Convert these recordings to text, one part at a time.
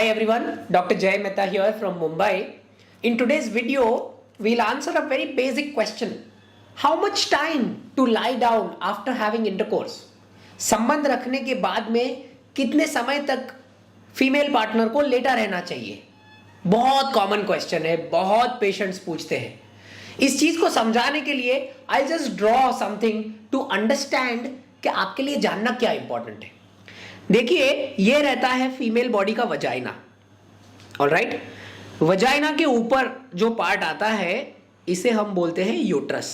Hi everyone, Dr. Jay Mehta here from Mumbai. In today's video, we'll answer a very basic question. How much time to lie down after having intercourse? संबंध रखने के बाद में कितने समय तक female partner को लेटा रहना चाहिए? बहुत कॉमन क्वेश्चन है, बहुत पेशेंट्स पूछते हैं. इस चीज को समझाने के लिए I just draw something to understand कि आपके लिए जानना क्या इंपॉर्टेंट है. देखिए, ये रहता है फीमेल बॉडी का वजाइना. ऑलराइट, वजाइना के ऊपर जो पार्ट आता है इसे हम बोलते हैं यूट्रस.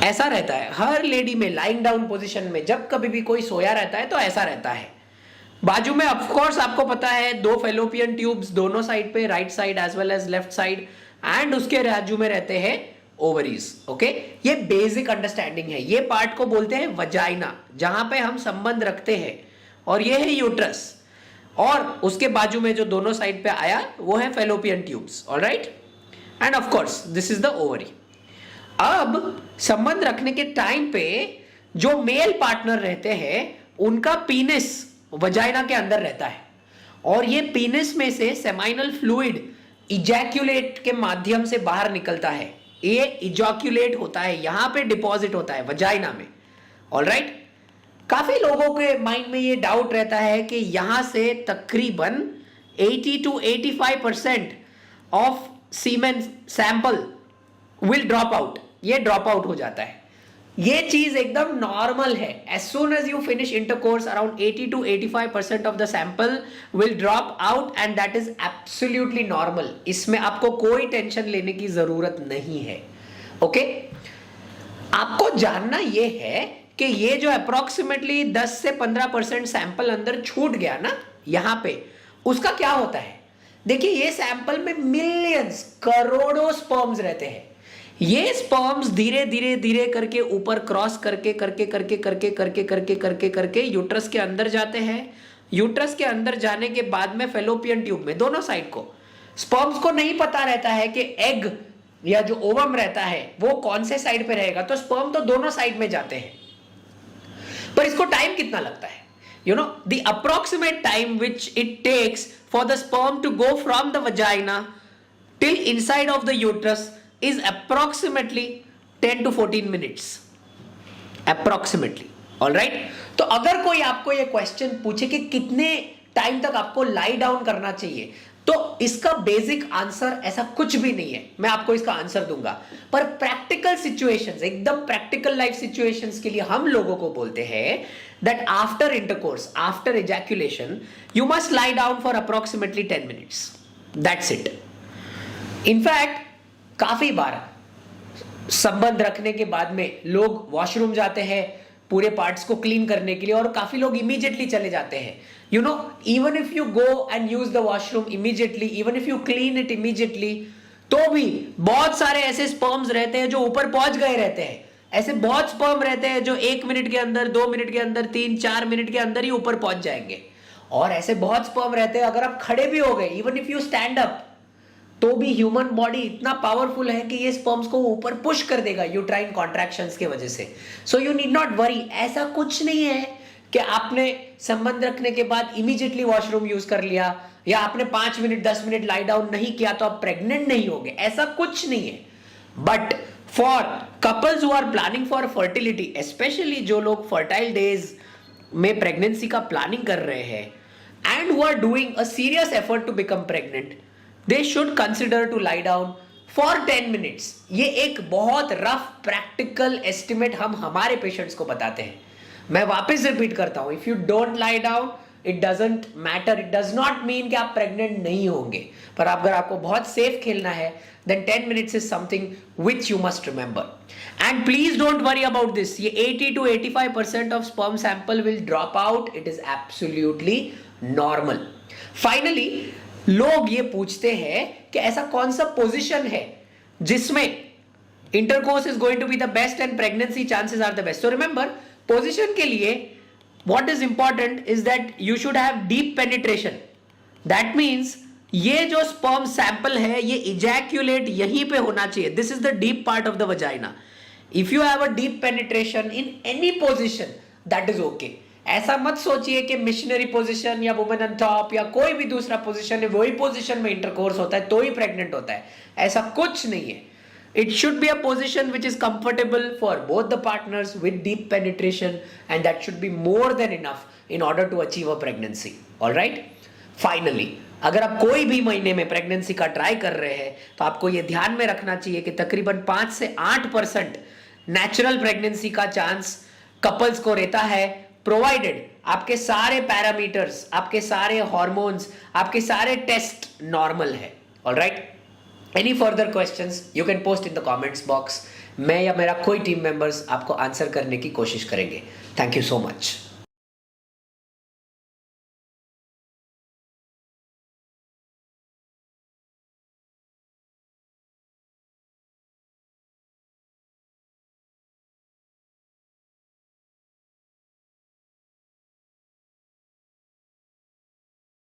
ऐसा रहता है हर लेडी में, लाइंग डाउन पोजीशन में. जब कभी भी कोई सोया रहता है तो ऐसा रहता है. बाजू में ऑफ कोर्स आपको पता है दो फेलोपियन ट्यूब्स दोनों साइड पे, right side as well as left side, and उसके बाजू में रहते हैं ओवरीज. ओके, ये बेसिक अंडरस्टैंडिंग है. ये पार्ट को बोलते हैं वजाइना, जहां पे हम संबंध रखते हैं, और ये है यूट्रस, और उसके बाजू में जो दोनों साइड पे आया वो है fallopian tubes. Alright, end of course this is the ovary. अब संबंध रखने के टाइम पे जो मेल पार्टनर रहते हैं उनका पीनिस वजाइना के अंदर रहता है, और ये पीनिस में से सेमाइनल फ्लूइड इजैक्यूलेट के माध्यम से बाहर निकलता है. ये इजैक्यूलेट होता है, यहां पे डिपॉजिट होता है वजाइना में. ऑलराइट, काफी लोगों के माइंड में ये डाउट रहता है कि यहां से तकरीबन 80 to 85% of semen sample will drop out. ये ड्रॉप आउट हो जाता है. ये चीज एकदम नॉर्मल है. As soon as you finish intercourse around 80 to 85% of the sample will drop out, and that is absolutely normal. इसमें आपको कोई टेंशन लेने की जरूरत नहीं है. ओके, आपको जानना ये है कि ये जो अप्रोक्सीमेटली 10 से 15% सैंपल अंदर छूट गया ना यहां पे, उसका क्या होता है. देखिए, ये सैंपल में मिलियंस, करोड़ों स्पर्म्स रहते हैं. ये स्पर्म्स धीरे धीरे धीरे करके ऊपर क्रॉस करके करके करके करके करके करके करके करके यूट्रस के अंदर जाते हैं. यूट्रस के अंदर जाने के बाद में फेलोपियन ट्यूब में दोनों साइड को, स्पर्म्स को नहीं पता रहता है कि एग या जो ओवम रहता है वो कौन से साइड पे रहेगा, तो स्पर्म तो दोनों साइड में जाते हैं. पर इसको टाइम कितना लगता है? You know, the approximate time which it takes for the sperm to go from the vagina till inside of the uterus is approximately 10 to 14 minutes. Approximately. Alright? तो अगर कोई आपको ये क्वेश्चन पूछे कि कितने टाइम तक आपको लाई डाउन करना चाहिए, तो इसका बेसिक आंसर ऐसा कुछ भी नहीं है. मैं आपको इसका आंसर दूंगा, पर प्रैक्टिकल सिचुएशंस, एकदम प्रैक्टिकल लाइफ सिचुएशंस के लिए हम लोगों को बोलते हैं that after intercourse, after ejaculation, you must lie down for approximately 10 minutes. That's it. In fact, काफी बार संबंध रखने के बाद में लोग वॉशरूम जाते हैं पूरे पार्ट्स को क्लीन करने के लिए, और काफी लोग इमीडिएटली चले जाते हैं. You know, even if you go and use the washroom immediately, even if you clean it immediately, तो भी बहुत सारे ऐसे स्पर्म्स रहते हैं जो ऊपर पहुंच गए रहते हैं. ऐसे बहुत स्पर्म रहते हैं जो 1 मिनट के अंदर, 2 मिनट के अंदर, 3-4 मिनट के अंदर ही ऊपर पहुंच जाएंगे. और ऐसे बहुत स्पर्म रहते हैं अगर आप खड़े भी हो गए, even if you stand up, तो भी ह्यूमन बॉडी इतना पावरफुल है कि ये स्पर्म्स को ऊपर पुश कर देगा यूट्राइन कॉन्ट्रैक्शंस की वजह से. So you need not worry. ऐसा कुछ नहीं है कि आपने संबंध रखने के बाद इमीडिएटली वॉशरूम यूज कर लिया, या आपने 5 मिनट 10 मिनट लाई डाउन नहीं किया तो आप प्रेग्नेंट नहीं होगे. ऐसा कुछ नहीं है. But for couples who are planning for fertility, specially जो लोग फर्टाइल डेज में प्रेगनेंसी का प्लानिंग कर रहे हैं and who are doing a serious effort to become pregnant, they should consider to lie down for 10 minutes. ये एक बहुत रफ प्रैक्टिकल एस्टिमेट हम हमारे पेशेंट्स को बताते हैं. मैं वापस रिपीट करता हूं, if you don't lie down it doesn't matter, it does not mean कि आप प्रेग्नेंट नहीं होंगे. पर अगर आपको बहुत सेफ खेलना है then 10 minutes is something which you must remember. And please don't worry about this. ये 80 to 85% of sperm sample will drop out. It is absolutely normal. Finally, लोग ये पूछते हैं कि ऐसा कौन सा पोजीशन है जिसमें intercourse is going to be the best and pregnancy chances are the best. So remember, position के लिए what is important is that you should have deep penetration. That means ये जो स्पर्म सैंपल है ये इजैक्यूलेट यहीं पे होना चाहिए. This is the deep part of the vagina. If you have a deep penetration in any position, that is okay. ऐसा मत सोचिए कि मिशनरी पोजीशन या वुमेन ऑन टॉप या कोई भी दूसरा पोजीशन है, वही पोजीशन में इंटरकोर्स होता है तो ही प्रेग्नेंट होता है, ऐसा कुछ नहीं है. It should be a position which is comfortable for both the partners with deep penetration, and that should be more than enough in order to achieve a pregnancy. All right? Finally, अगर आप कोई भी महीने में pregnancy का try कर रहे हैं तो आपको ये ध्यान में रखना चाहिए कि तकरीबन 5 से 8% नेचुरल प्रेगनेंसी का चांस कपल्स को रहता है, प्रोवाइडेड आपके सारे पैरामीटर्स, आपके सारे हॉर्मोन्स, आपके सारे टेस्ट नॉर्मल है. All right? Any further questions you can post in the comments box. मैं या मेरा कोई टीम मेंबर्स आपको आंसर करने की कोशिश करेंगे. Thank you so much.